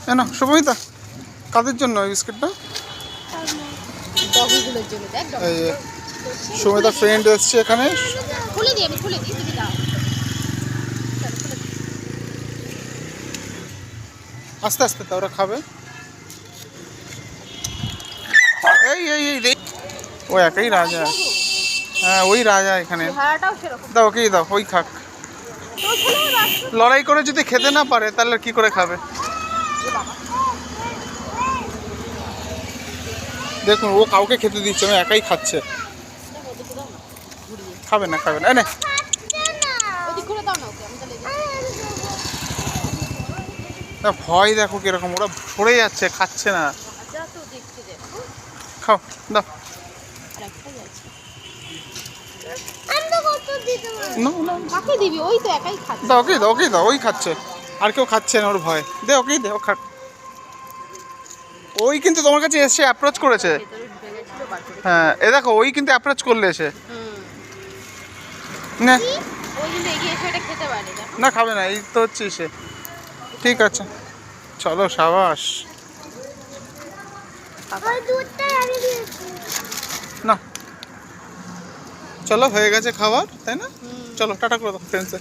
না সুমিতা, কাদের জন্য ওই বিস্কিটটা? ডগিগুলোর জন্য দেখ এই যে সুমিতা ফ্রেন্ড এসছে এখানে। খুলে দিই, আমি খুলে দিই, তুমি দাও। আস্তে আস্তে তা ওরা খাবে। এই এই এই দেখ, ও একাই রাজা। হ্যাঁ ওই রাজা এখানে। চেহারাটাও সেরকম। দাও ওকেই দাও, ওই খাক। লড়াই করে যদি খেতে না পারে তাহলে কি করে খাবে? দেখুন ও কাউকে খেতে দিচ্ছে না, একাই খাচ্ছে। খাবে না খাবে না, এনে ওদিক করে দাও না ওকে, আমি তাহলে তা ভয় দেখো কিরকম, ওরা পড়ে যাচ্ছে, খাচ্ছে না। রাজা তো দেখতে দেখো। খাও দাও। আর একটাই আছে। না না কাকে দিবি? ওই তো একাই খাচ্ছে। দাও ওকেই দাও, ওকেই দাও, ওই খাচ্ছে। আর কেউ খাচ্ছে না, ওর ভয়। দে ওকেই দে, ও খাক। ওই কিন্তু তোমার কাছে এসে অ্যাপ্রোচ করেছে। ভেতরে ঢুকে গেছিল, বার করে। হ্যাঁ এ দেখো, ওই কিন্তু অ্যাপ্রোচ করলে এসে। হুম। না ওই কিন্তু এগিয়ে এসে এটা খেতে পারে না। না খাবে না, এই তো হচ্ছে সে। ঠিক আছে চলো, সাবাস। না চলো, হয়ে গেছে খাবার, তাই না? চলো টাটা করে দাও ফ্রেন্ডসে।